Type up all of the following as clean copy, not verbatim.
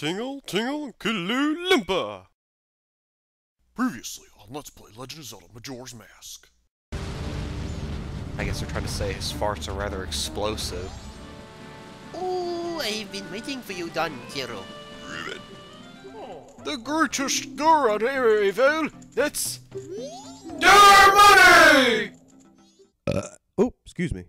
Tingle, tingle, Kaloo Limpa! Previously on Let's Play Legend of Zelda Majora's Mask. I guess they're trying to say his farts are rather explosive. Oh, I've been waiting for you, Don Hero. The greatest Goron ever, that's... Money! Oh, excuse me.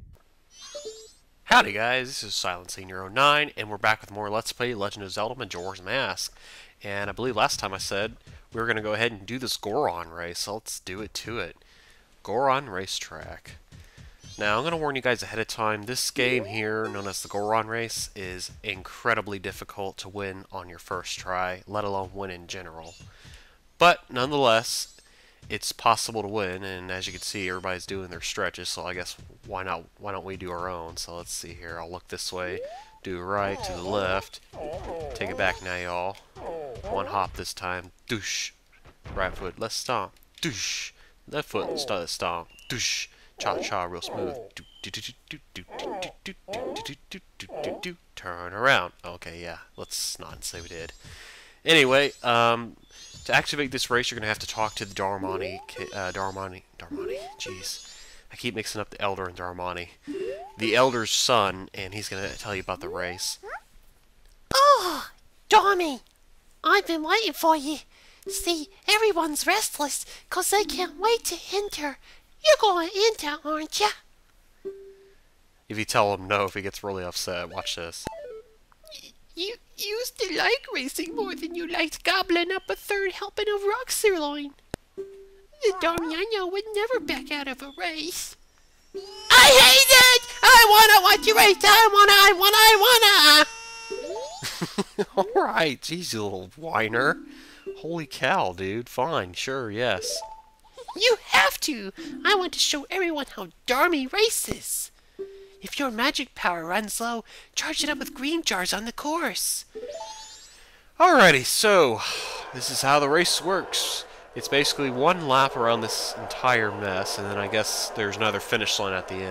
Howdy guys, this is Silent Senior 09, and we're back with more Let's Play Legend of Zelda Majora's Mask. And I believe last time I said we were going to go ahead and do this Goron race, so let's do it to it. Goron Racetrack. Now, I'm going to warn you guys ahead of time, this game here, known as the Goron Race, is incredibly difficult to win on your first try, let alone win in general. But, nonetheless, it's possible to win, and as you can see, everybody's doing their stretches, so I guess why don't we do our own? So let's see here. I'll look this way, do right to the left, take it back now, y'all. One hop this time, douche. Right foot, let's stomp, douche. Left foot, stomp, douche. Cha-cha, real smooth. Turn around. Okay, yeah, let's not say we did. Anyway, to activate this race, you're going to have to talk to the Darmani, jeez. I keep mixing up the Elder and Darmani. The Elder's son, and he's going to tell you about the race. Oh, Darmy, I've been waiting for you. See, everyone's restless, 'cause they can't wait to enter. You're going to enter, aren't you? If you tell him no, if he gets really upset, watch this. You used to like racing more than you liked gobbling up a third helping of rock sirloin. The Darmiano would never back out of a race. I hate it! I wanna watch you race! I wanna! Alright, jeez, you little whiner. Holy cow, dude. Fine, sure, yes. You have to! I want to show everyone how Darmy races. If your magic power runs low, charge it up with green jars on the course. Alrighty, so this is how the race works. It's basically one lap around this entire mess, and then I guess there's another finish line at the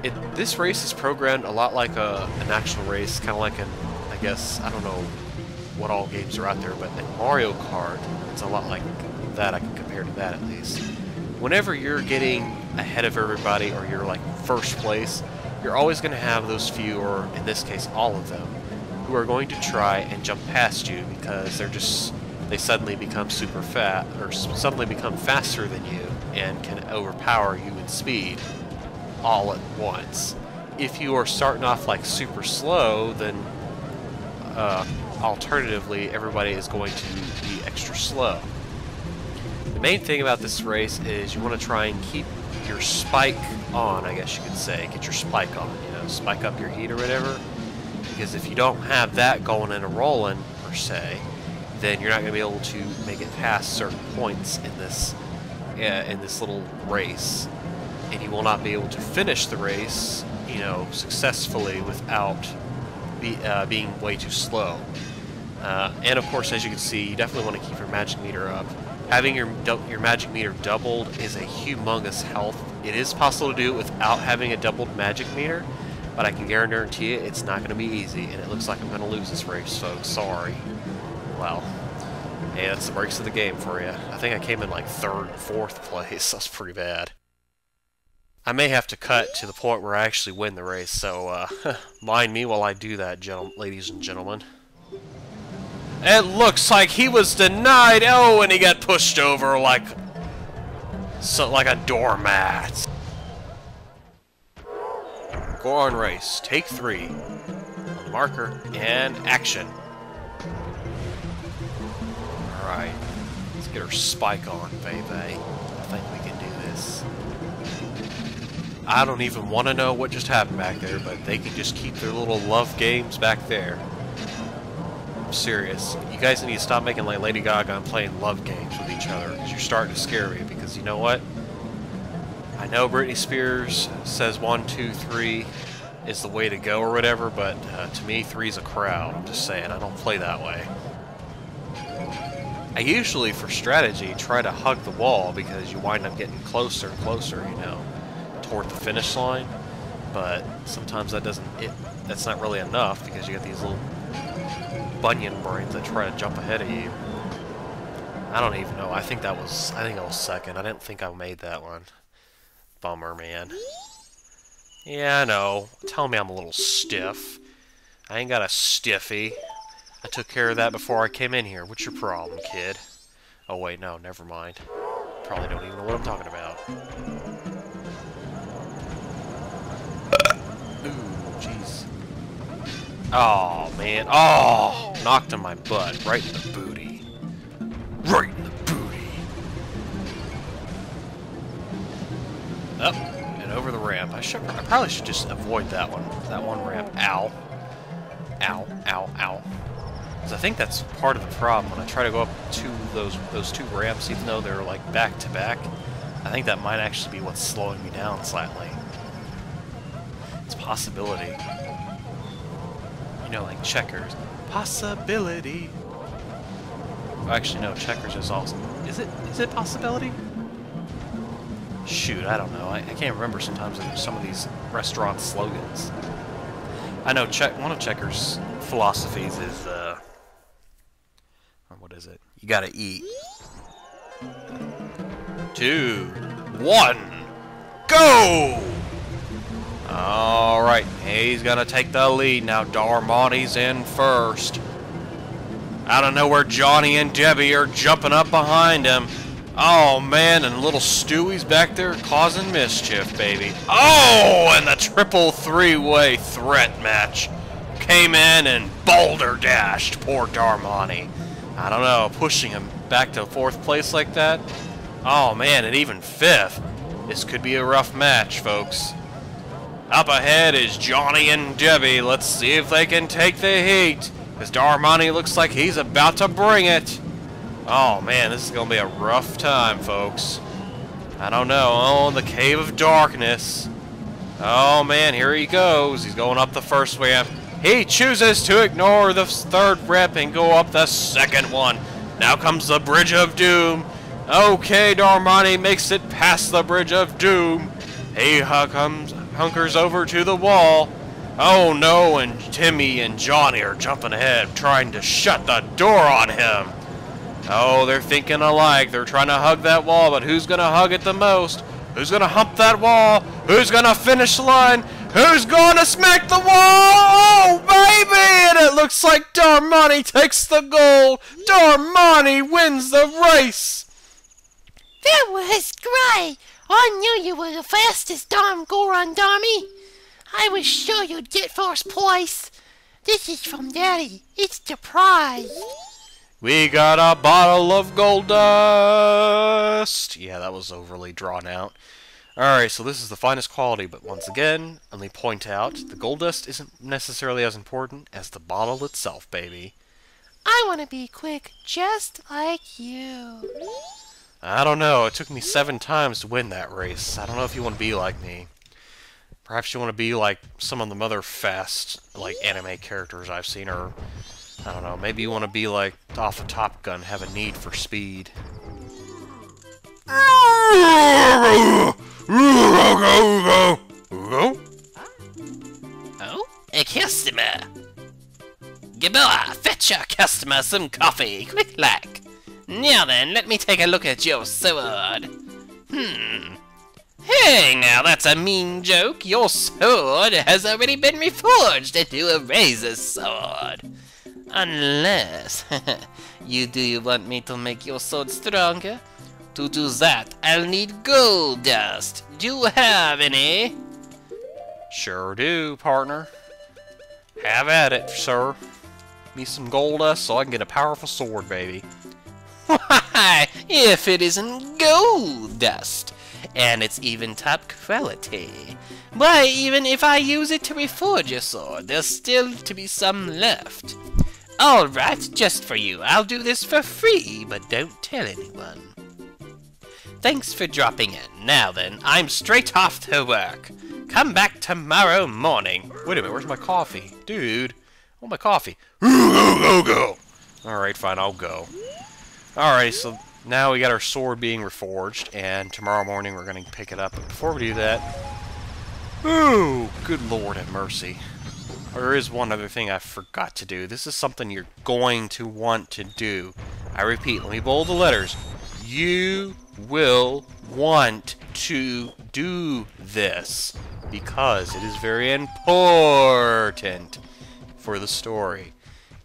end. This race is programmed a lot like an actual race, kind of like I guess, I don't know what all games are out there, but in Mario Kart, it's a lot like that. I can compare to that at least. Whenever you're getting ahead of everybody, or you're like first place, you're always going to have those few, or in this case all of them, who are going to try and jump past you because they suddenly become super fat, or suddenly become faster than you and can overpower you in speed all at once. If you are starting off like super slow, then alternatively everybody is going to be extra slow. The main thing about this race is you want to try and keep your spike on, I guess you could say. Get your spike on, you know, spike up your heat or whatever. Because if you don't have that going and rolling, per se, then you're not going to be able to make it past certain points in this little race. And you will not be able to finish the race, you know, successfully without being way too slow. And of course, as you can see, you definitely want to keep your magic meter up. Having your magic meter doubled is a humongous help. It is possible to do it without having a doubled magic meter, but I can guarantee you it's not going to be easy, and it looks like I'm going to lose this race, folks. Sorry. Well, hey, that's the breaks of the game for you. I think I came in like 3rd, 4th place. That's pretty bad. I may have to cut to the point where I actually win the race, so mind me while I do that, ladies and gentlemen. It looks like he was denied. Oh, and he got pushed over like a doormat. Goron race, take 3. On the marker and action. All right, let's get our spike on, baby. I think we can do this. I don't even want to know what just happened back there, but they can just keep their little love games back there. Serious. You guys need to stop making like Lady Gaga and playing love games with each other, because you're starting to scare me. Because you know what? I know Britney Spears says 1, 2, 3 is the way to go or whatever, but to me 3's a crowd. I'm just saying, I don't play that way. I usually, for strategy, try to hug the wall because you wind up getting closer and closer, you know, toward the finish line. But sometimes that doesn't that's not really enough because you got these little bunion brains that try to jump ahead of you. I don't even know. I think I was second. I didn't think I made that one. Bummer, man. Yeah, I know. Tell me I'm a little stiff. I ain't got a stiffy. I took care of that before I came in here. What's your problem, kid? Oh, wait, no, never mind. Probably don't even know what I'm talking about. Ooh, jeez. Oh, man. Oh! Knocked on my butt. Right in the booty. Right in the booty. Up and over the ramp. I probably should just avoid that one. That one ramp. Ow. Ow, ow, ow. Because I think that's part of the problem. When I try to go up to those two ramps, even though they're like back to back, I think that might actually be what's slowing me down slightly. It's a possibility. You know, like checkers. Possibility. Oh, actually, no. Checkers is also. Is it possibility? Shoot, I don't know. I can't remember sometimes some of these restaurant slogans. I know one of Checkers' philosophies is, what is it? You gotta eat. 2, 1, go! Alright, he's gonna take the lead now. Darmani's in first. I don't know where Johnny and Debby are jumping up behind him. Oh, man, and little Stewie's back there causing mischief, baby. Oh, and the triple three-way threat match came in and boulder dashed poor Darmani. I don't know, pushing him back to 4th place like that. Oh, man, and even 5th. This could be a rough match, folks. Up ahead is Johnny and Debby. Let's see if they can take the heat, because Darmani looks like he's about to bring it. Oh, man, this is going to be a rough time, folks. I don't know. Oh, the Cave of Darkness. Oh, man, here he goes. He's going up the first ramp. He chooses to ignore the 3rd ramp and go up the 2nd one. Now comes the Bridge of Doom. Okay, Darmani makes it past the Bridge of Doom. He hunkers over to the wall. Oh, no, and Timmy and Johnny are jumping ahead, trying to shut the door on him. Oh, they're thinking alike. They're trying to hug that wall, but who's going to hug it the most? Who's going to hump that wall? Who's going to finish the line? Who's going to smack the wall? Oh, baby! And it looks like Darmani takes the gold. Darmani wins the race. That was great. I knew you were the fastest darn Goron, Darmy. I was sure you'd get 1st place. This is from Daddy. It's the prize. We got a bottle of gold dust! Yeah, that was overly drawn out. Alright, so this is the finest quality, but once again, let me point out, the gold dust isn't necessarily as important as the bottle itself, baby. I want to be quick, just like you. I don't know, it took me 7 times to win that race. I don't know if you want to be like me. Perhaps you want to be like some of the other fast, like, anime characters I've seen, or I don't know, maybe you want to be like off of Top Gun, have a need for speed. Oh, a customer. Gibilla, fetch your customer some coffee, quick like. Now then, let me take a look at your sword. Hey, now that's a mean joke. Your sword has already been reforged into a razor sword. Unless you want me to make your sword stronger? To do that, I'll need gold dust. Do you have any? Sure do, partner. Have at it, sir. Me some gold dust so I can get a powerful sword, baby. Why, if it isn't gold dust, and it's even top quality, why, even if I use it to reforge your sword, there's still to be some left. Alright, just for you. I'll do this for free, but don't tell anyone. Thanks for dropping in. Now then, I'm straight off to work. Come back tomorrow morning. Wait a minute, where's my coffee? Dude, I want my coffee. Go. Alright, fine, I'll go. Alright, so now we got our sword being reforged, and tomorrow morning we're going to pick it up. But before we do that... Ooh, good Lord have mercy. There is one other thing I forgot to do. This is something you're going to want to do. I repeat, let me bold the letters. You will want to do this because it is very important for the story.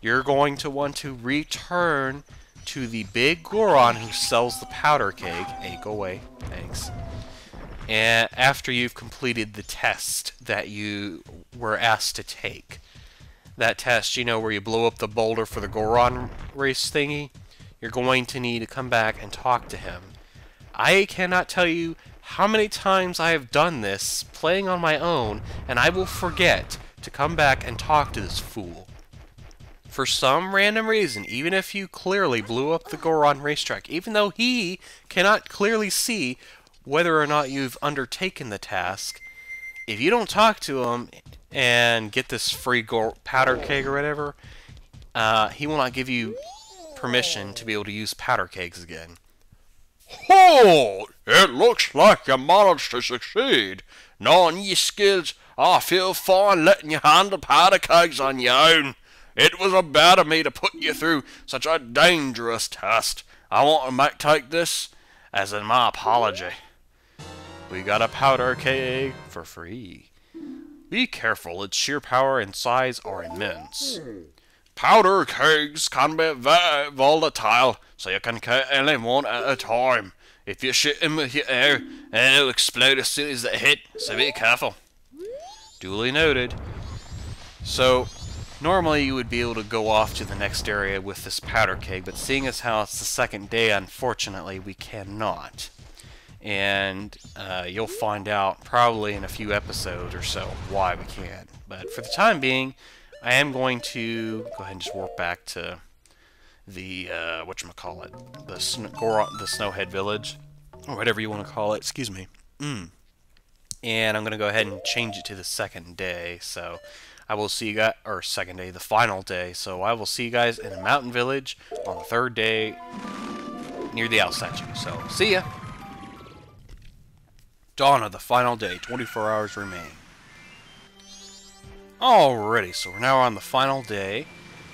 You're going to want to return to the big Goron who sells the powder keg. Hey, go away. Thanks. And after you've completed the test that you were asked to take. That test, you know, where you blow up the boulder for the Goron race thingy, you're going to need to come back and talk to him. I cannot tell you how many times I have done this playing on my own, and I will forget to come back and talk to this fool. For some random reason, even if you clearly blew up the Goron racetrack, even though he cannot clearly see whether or not you've undertaken the task, if you don't talk to him and get this free powder keg or whatever, he will not give you permission to be able to use powder kegs again. Oh, it looks like you managed to succeed. Knowing your skills, I feel fine letting you handle powder kegs on your own. It was bad of me to put you through such a dangerous test. I want to take this as in my apology. We got a powder keg for free. Be careful, its sheer power and size are immense. Powder kegs can be very volatile, so you can carry only one at a time. If you shoot them with your air, it'll explode as soon as they hit, so be careful. Duly noted. So, normally you would be able to go off to the next area with this powder keg, but seeing as how it's the second day, unfortunately, we cannot. And you'll find out probably in a few episodes or so why we can't. But for the time being, I am going to go ahead and just warp back to the whatchamacallit, the Snowhead Village, or whatever you want to call it. Excuse me. And I'm going to go ahead and change it to the second day. So I will see you guys, or second day, the final day. So I will see you guys in a mountain village on the third day near the owl statue. So see ya. Dawn of the final day. 24 hours remain. Alrighty, so we're now on the final day,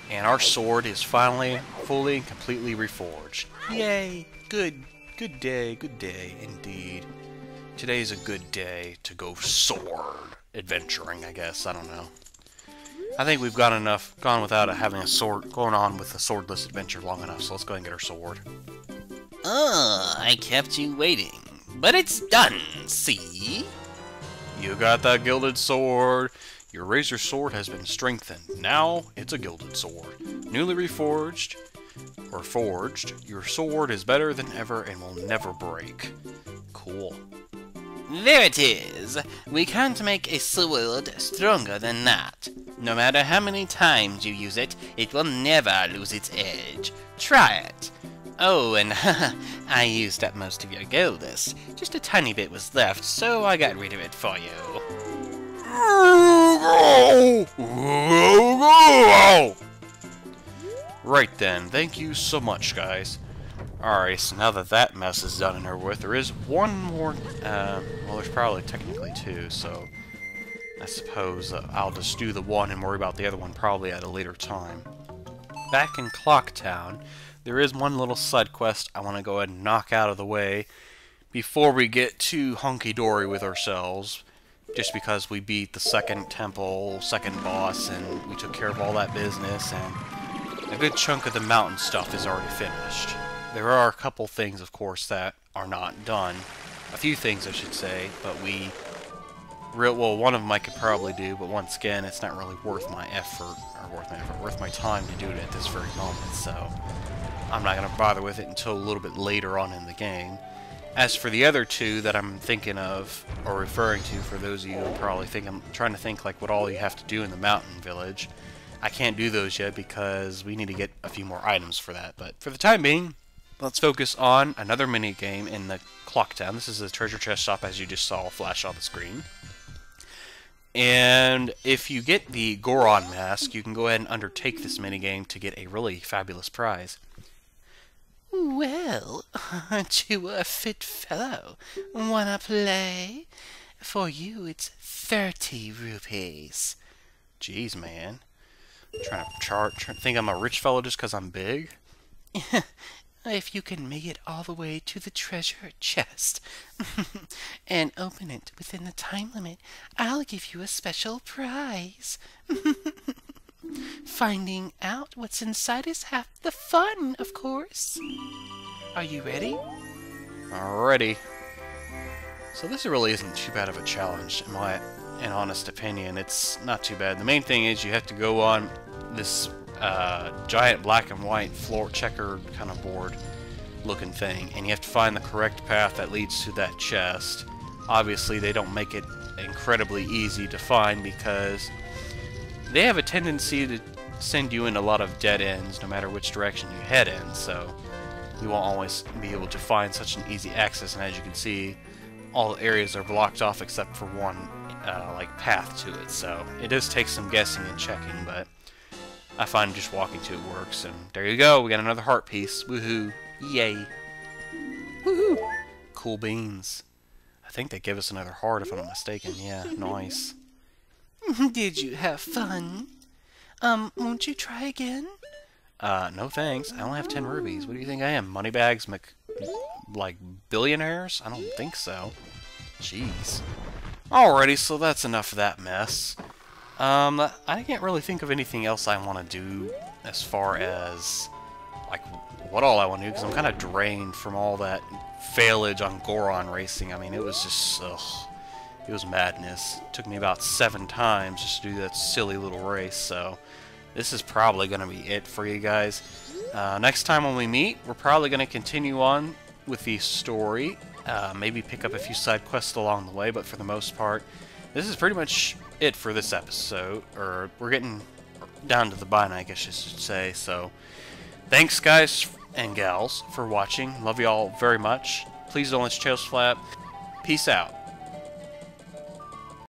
and our sword is finally fully and completely reforged. Yay! Good day indeed. Today's a good day to go sword adventuring, I guess. I don't know. I think we've got enough, gone without having a sword, going on with a swordless adventure long enough, so let's go ahead and get our sword. Oh, I kept you waiting. But it's done, see? You got that gilded sword. Your razor sword has been strengthened. Now it's a gilded sword. Newly reforged, or forged, your sword is better than ever and will never break. Cool. There it is. We can't make a sword stronger than that. No matter how many times you use it, it will never lose its edge. Try it. Oh, and I used up most of your Gilded. Just a tiny bit was left, so I got rid of it for you. Right then, thank you so much, guys. Alright, so now that that mess is done and over with, there is one more, well, there's probably technically two, so I suppose I'll just do the one and worry about the other one probably at a later time. Back in Clocktown, there is one little side quest I want to go ahead and knock out of the way before we get too hunky-dory with ourselves, just because we beat the second temple, second boss, and we took care of all that business, and a good chunk of the mountain stuff is already finished. There are a couple things, of course, that are not done. A few things, I should say, but well, one of them I could probably do, but once again, it's not really worth my effort, worth my time to do it at this very moment, so I'm not going to bother with it until a little bit later on in the game. As for the other two that I'm thinking of, or referring to, for those of you who probably think I'm trying to think like what all you have to do in the mountain village, I can't do those yet because we need to get a few more items for that. But for the time being, let's focus on another mini game in the Clocktown. This is the treasure chest shop, as you just saw flash on the screen. And if you get the Goron mask, you can go ahead and undertake this minigame to get a really fabulous prize. Well, aren't you a fit fellow? Wanna play? For you, it's 30 rupees. Jeez, man. Trying to think I'm a rich fellow just because I'm big? If you can make it all the way to the treasure chest and open it within the time limit, I'll give you a special prize. Finding out what's inside is half the fun, of course. Are you ready? Alrighty. So this really isn't too bad of a challenge, in my honest opinion. It's not too bad. The main thing is you have to go on this giant black and white floor checkered kind of board looking thing, and you have to find the correct path that leads to that chest. Obviously they don't make it incredibly easy to find because they have a tendency to send you in a lot of dead ends no matter which direction you head in, so you won't always be able to find such an easy access. And as you can see, all the areas are blocked off except for one like path to it, so it does take some guessing and checking, but I find just walking to it works. And there you go, we got another heart piece. Woohoo! Yay! Woohoo! Cool beans. I think they give us another heart if I'm not mistaken. Yeah, nice. Did you have fun? Won't you try again? No thanks. I only have 10 rubies. What do you think I am? Moneybags like billionaires? I don't think so. Jeez. Alrighty, so that's enough of that mess. I can't really think of anything else I want to do as far as, like, what all I want to do, because I'm kind of drained from all that failage on Goron racing. I mean, it was just, ugh. It was madness. It took me about 7 times just to do that silly little race, so this is probably going to be it for you guys. Next time when we meet, we're probably going to continue on with the story. Maybe pick up a few side quests along the way, but for the most part, this is pretty much it for this episode. Or we're getting down to the bine, I guess you should say. So, thanks guys and gals for watching. Love you all very much. Please don't let your tails flap. Peace out.